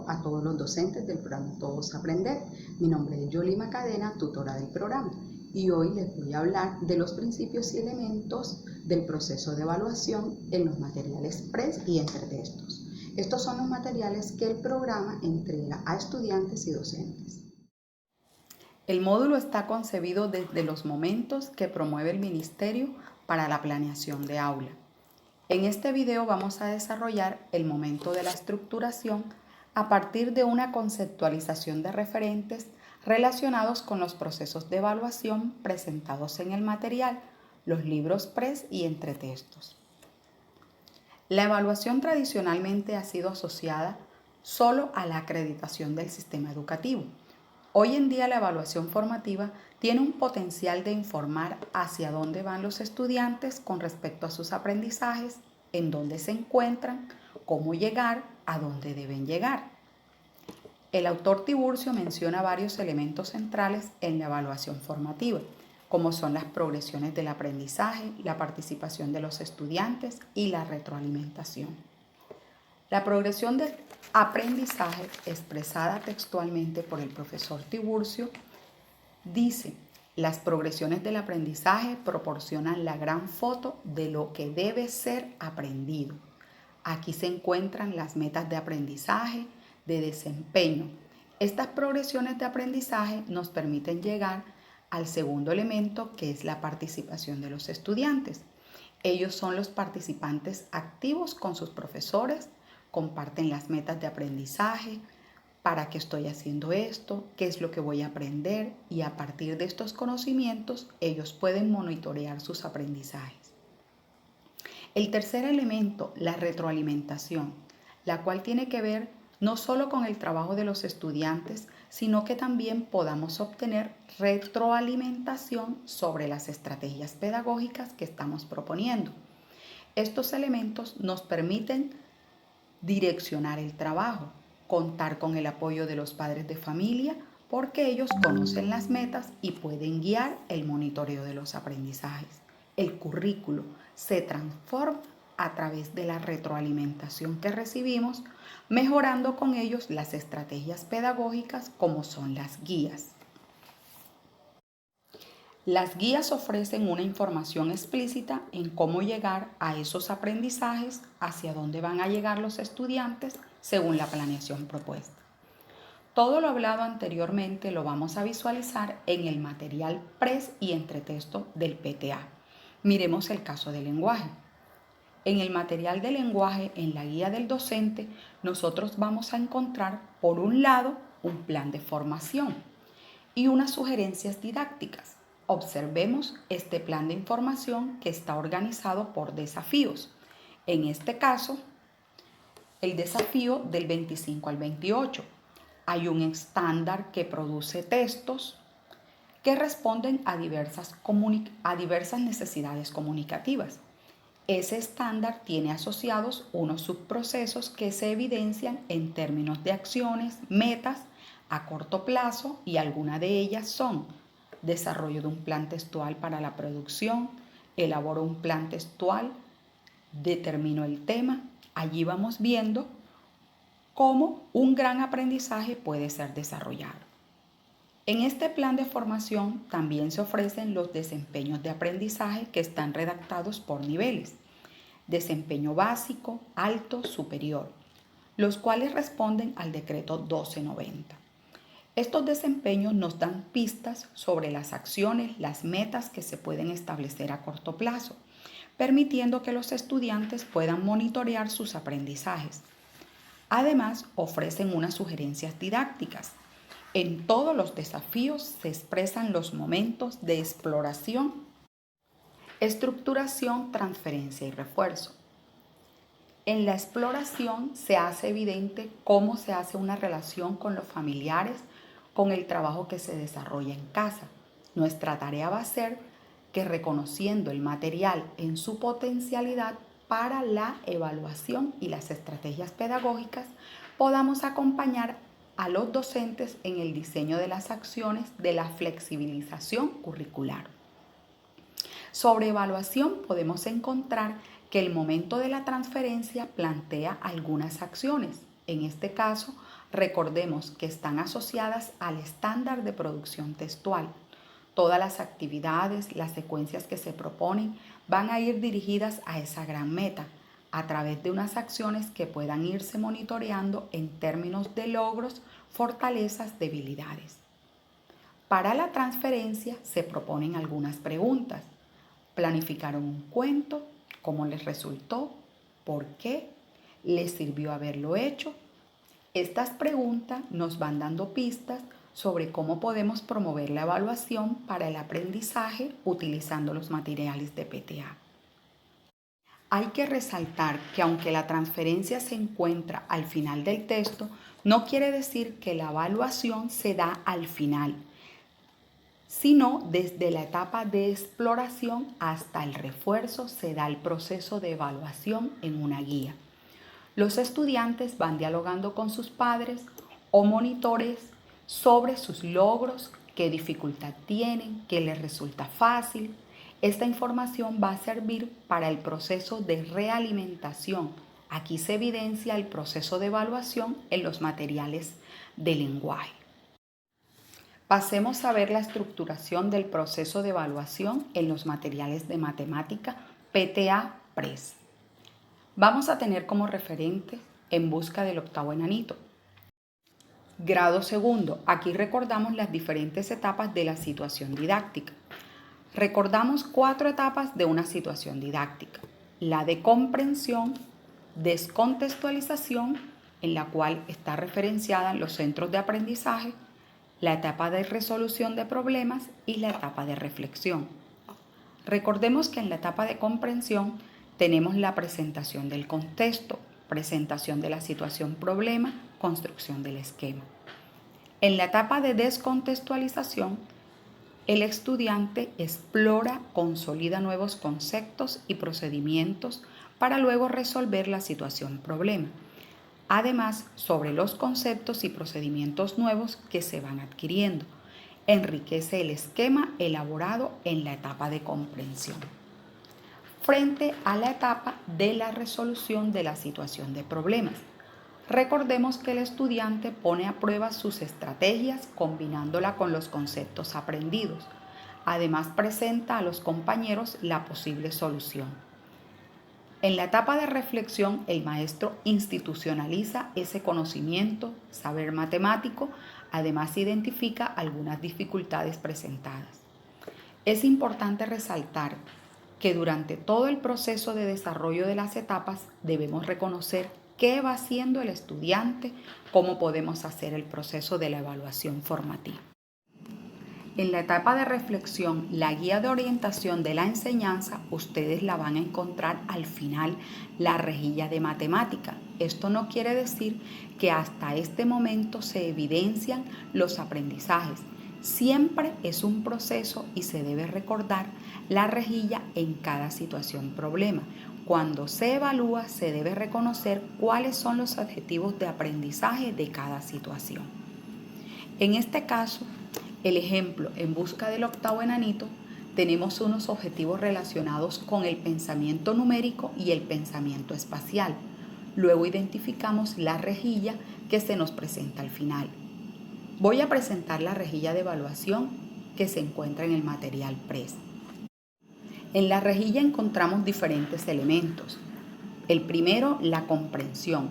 A todos los docentes del programa Todos Aprender. Mi nombre es Yolima Cadena, tutora del programa, y hoy les voy a hablar de los principios y elementos del proceso de evaluación en los materiales PRES y entretextos. Estos son los materiales que el programa entrega a estudiantes y docentes. El módulo está concebido desde los momentos que promueve el Ministerio para la planeación de aula. En este video vamos a desarrollar el momento de la estructuración a partir de una conceptualización de referentes relacionados con los procesos de evaluación presentados en el material, los libros PRES y entretextos. La evaluación tradicionalmente ha sido asociada solo a la acreditación del sistema educativo. Hoy en día la evaluación formativa tiene un potencial de informar hacia dónde van los estudiantes con respecto a sus aprendizajes, en dónde se encuentran, cómo llegar, a dónde deben llegar. El autor Tiburcio menciona varios elementos centrales en la evaluación formativa, como son las progresiones del aprendizaje, la participación de los estudiantes y la retroalimentación. La progresión del aprendizaje, expresada textualmente por el profesor Tiburcio, dice: las progresiones del aprendizaje proporcionan la gran foto de lo que debe ser aprendido. Aquí se encuentran las metas de aprendizaje, de desempeño. Estas progresiones de aprendizaje nos permiten llegar al segundo elemento, que es la participación de los estudiantes. Ellos son los participantes activos con sus profesores, comparten las metas de aprendizaje, para qué estoy haciendo esto, qué es lo que voy a aprender, y a partir de estos conocimientos ellos pueden monitorear sus aprendizajes. El tercer elemento, la retroalimentación, la cual tiene que ver no solo con el trabajo de los estudiantes, sino que también podamos obtener retroalimentación sobre las estrategias pedagógicas que estamos proponiendo. Estos elementos nos permiten direccionar el trabajo, contar con el apoyo de los padres de familia, porque ellos conocen las metas y pueden guiar el monitoreo de los aprendizajes. El currículo se transforma a través de la retroalimentación que recibimos, mejorando con ellos las estrategias pedagógicas como son las guías. Las guías ofrecen una información explícita en cómo llegar a esos aprendizajes, hacia dónde van a llegar los estudiantes según la planeación propuesta. Todo lo hablado anteriormente lo vamos a visualizar en el material PRES y entretexto del PTA. Miremos el caso del lenguaje. En el material de lenguaje, en la guía del docente, nosotros vamos a encontrar, por un lado, un plan de formación y unas sugerencias didácticas. Observemos este plan de información que está organizado por desafíos. En este caso, el desafío del 25 al 28. Hay un estándar que produce textos que responden a diversas necesidades comunicativas. Ese estándar tiene asociados unos subprocesos que se evidencian en términos de acciones, metas a corto plazo, y algunas de ellas son: desarrollo de un plan textual para la producción, elaboro un plan textual, determino el tema. Allí vamos viendo cómo un gran aprendizaje puede ser desarrollado. En este plan de formación también se ofrecen los desempeños de aprendizaje que están redactados por niveles: desempeño básico, alto, superior, los cuales responden al decreto 1290. Estos desempeños nos dan pistas sobre las acciones, las metas que se pueden establecer a corto plazo, permitiendo que los estudiantes puedan monitorear sus aprendizajes. Además, ofrecen unas sugerencias didácticas. En todos los desafíos se expresan los momentos de exploración, estructuración, transferencia y refuerzo. En la exploración se hace evidente cómo se hace una relación con los familiares, con el trabajo que se desarrolla en casa. Nuestra tarea va a ser que, reconociendo el material en su potencialidad para la evaluación y las estrategias pedagógicas, podamos acompañar a los docentes en el diseño de las acciones de la flexibilización curricular. Sobre evaluación podemos encontrar que el momento de la transferencia plantea algunas acciones. En este caso, Recordemos que están asociadas al estándar de producción textual. Todas las actividades, las secuencias que se proponen van a ir dirigidas a esa gran meta a través de unas acciones que puedan irse monitoreando en términos de logros, fortalezas, debilidades. Para la transferencia se proponen algunas preguntas. ¿Planificaron un cuento? ¿Cómo les resultó? ¿Por qué? ¿Les sirvió haberlo hecho? Estas preguntas nos van dando pistas sobre cómo podemos promover la evaluación para el aprendizaje utilizando los materiales de PTA. Hay que resaltar que aunque la transferencia se encuentra al final del texto, no quiere decir que la evaluación se da al final, sino desde la etapa de exploración hasta el refuerzo se da el proceso de evaluación en una guía. Los estudiantes van dialogando con sus padres o monitores sobre sus logros, qué dificultad tienen, qué les resulta fácil. Esta información va a servir para el proceso de realimentación. Aquí se evidencia el proceso de evaluación en los materiales de lenguaje. Pasemos a ver la estructuración del proceso de evaluación en los materiales de matemática PTA-PRES. Vamos a tener como referente En busca del octavo enanito. Grado segundo. Aquí recordamos las diferentes etapas de la situación didáctica. Recordamos 4 etapas de una situación didáctica. La de comprensión, descontextualización, en la cual está referenciada los centros de aprendizaje, la etapa de resolución de problemas y la etapa de reflexión. Recordemos que en la etapa de comprensión tenemos la presentación del contexto, presentación de la situación problema, construcción del esquema. En la etapa de descontextualización, el estudiante explora, consolida nuevos conceptos y procedimientos para luego resolver la situación problema. Además, sobre los conceptos y procedimientos nuevos que se van adquiriendo, enriquece el esquema elaborado en la etapa de comprensión. Frente a la etapa de la resolución de la situación de problemas, recordemos que el estudiante pone a prueba sus estrategias combinándola con los conceptos aprendidos. Además, presenta a los compañeros la posible solución. En la etapa de reflexión, el maestro institucionaliza ese conocimiento, saber matemático, además identifica algunas dificultades presentadas. Es importante resaltar que durante todo el proceso de desarrollo de las etapas debemos reconocer qué va haciendo el estudiante, cómo podemos hacer el proceso de la evaluación formativa. En la etapa de reflexión, la guía de orientación de la enseñanza, ustedes la van a encontrar al final, la rejilla de matemática. Esto no quiere decir que hasta este momento se evidencian los aprendizajes. Siempre es un proceso y se debe recordar la rejilla en cada situación problema. Cuando se evalúa, se debe reconocer cuáles son los objetivos de aprendizaje de cada situación. En este caso, el ejemplo, En busca del octavo enanito, tenemos unos objetivos relacionados con el pensamiento numérico y el pensamiento espacial. Luego identificamos la rejilla que se nos presenta al final. Voy a presentar la rejilla de evaluación que se encuentra en el material PRES. En la rejilla encontramos diferentes elementos. El primero, la comprensión.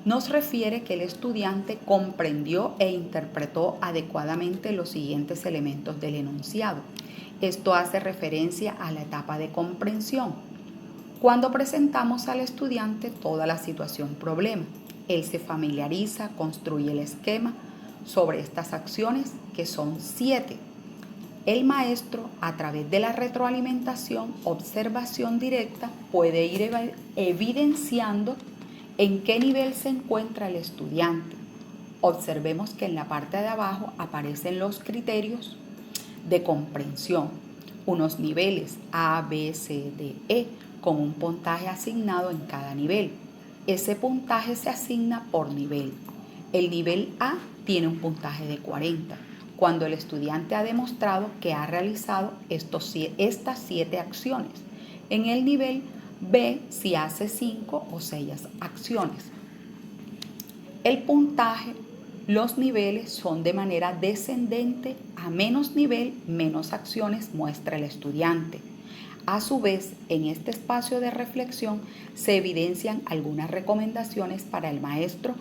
Nos refiere que el estudiante comprendió e interpretó adecuadamente los siguientes elementos del enunciado. Esto hace referencia a la etapa de comprensión. Cuando presentamos al estudiante toda la situación problema, él se familiariza, construye el esquema sobre estas acciones, que son 7. El maestro, a través de la retroalimentación, observación directa, puede ir evidenciando en qué nivel se encuentra el estudiante. Observemos que en la parte de abajo aparecen los criterios de comprensión, unos niveles A, B, C, D, E, con un puntaje asignado en cada nivel. Ese puntaje se asigna por nivel. El nivel A tiene un puntaje de 40, cuando el estudiante ha demostrado que ha realizado estas 7 acciones. En el nivel B, si hace 5 o 6 acciones. El puntaje Los niveles son de manera descendente, a menos nivel, menos acciones muestra el estudiante. A su vez, en este espacio de reflexión se evidencian algunas recomendaciones para el maestro.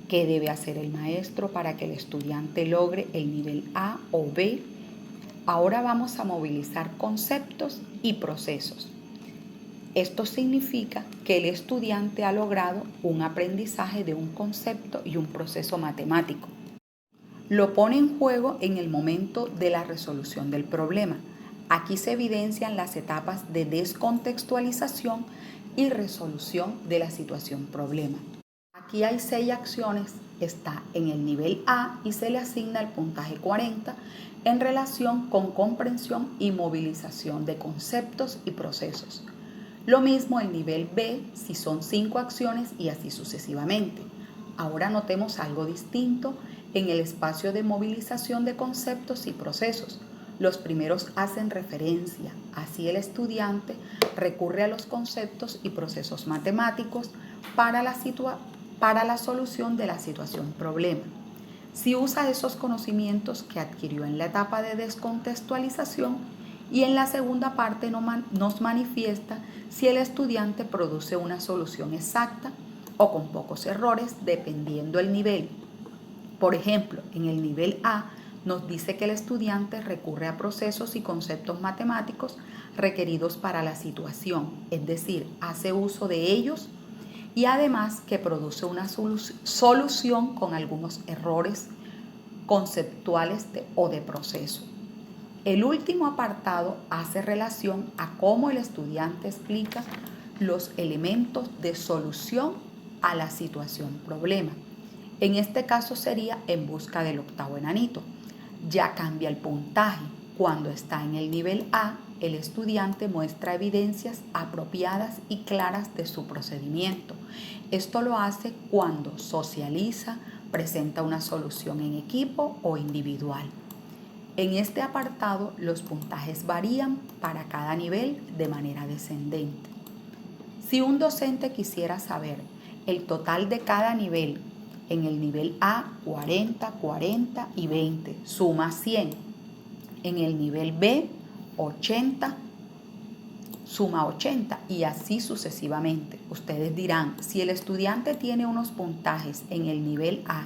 ¿Qué debe hacer el maestro para que el estudiante logre el nivel A o B? Ahora vamos a movilizar conceptos y procesos. Esto significa que el estudiante ha logrado un aprendizaje de un concepto y un proceso matemático. Lo pone en juego en el momento de la resolución del problema. Aquí se evidencian las etapas de descontextualización y resolución de la situación problema. Aquí hay 6 acciones, está en el nivel A y se le asigna el puntaje 40 en relación con comprensión y movilización de conceptos y procesos. Lo mismo el nivel B si son 5 acciones y así sucesivamente. Ahora notemos algo distinto en el espacio de movilización de conceptos y procesos. Los primeros hacen referencia, así el estudiante recurre a los conceptos y procesos matemáticos para la solución de la situación problema. Si usa esos conocimientos que adquirió en la etapa de descontextualización, y en la segunda parte nos manifiesta si el estudiante produce una solución exacta o con pocos errores dependiendo el nivel. Por ejemplo, en el nivel A nos dice que el estudiante recurre a procesos y conceptos matemáticos requeridos para la situación, es decir, hace uso de ellos y además que produce una solución con algunos errores conceptuales o de proceso. El último apartado hace relación a cómo el estudiante explica los elementos de solución a la situación problema. En este caso sería en busca del octavo enanito. Ya cambia el puntaje. Cuando está en el nivel A, el estudiante muestra evidencias apropiadas y claras de su procedimiento. Esto lo hace cuando socializa, presenta una solución en equipo o individual. En este apartado, los puntajes varían para cada nivel de manera descendente. Si un docente quisiera saber el total de cada nivel, en el nivel A 40, 40 y 20, suma 100. En el nivel B 80, suma 80 y así sucesivamente. Ustedes dirán, si el estudiante tiene unos puntajes en el nivel A,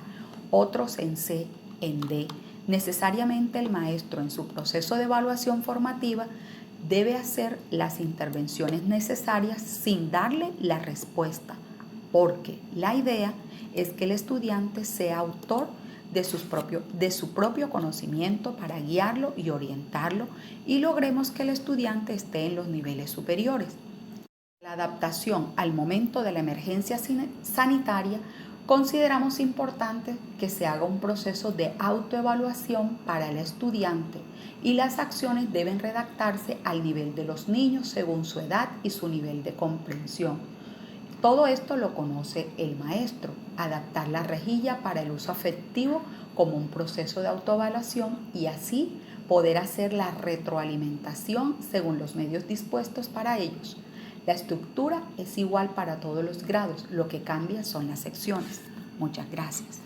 otros en C, en D, necesariamente el maestro en su proceso de evaluación formativa debe hacer las intervenciones necesarias sin darle la respuesta, porque la idea es que el estudiante sea autor de su propio conocimiento para guiarlo y orientarlo y logremos que el estudiante esté en los niveles superiores. La adaptación al momento de la emergencia sanitaria. Consideramos importante que se haga un proceso de autoevaluación para el estudiante y las acciones deben redactarse al nivel de los niños según su edad y su nivel de comprensión. Todo esto lo conoce el maestro. Adaptar la rejilla para el uso afectivo como un proceso de autoevaluación y así poder hacer la retroalimentación según los medios dispuestos para ellos. La estructura es igual para todos los grados, lo que cambia son las secciones. Muchas gracias.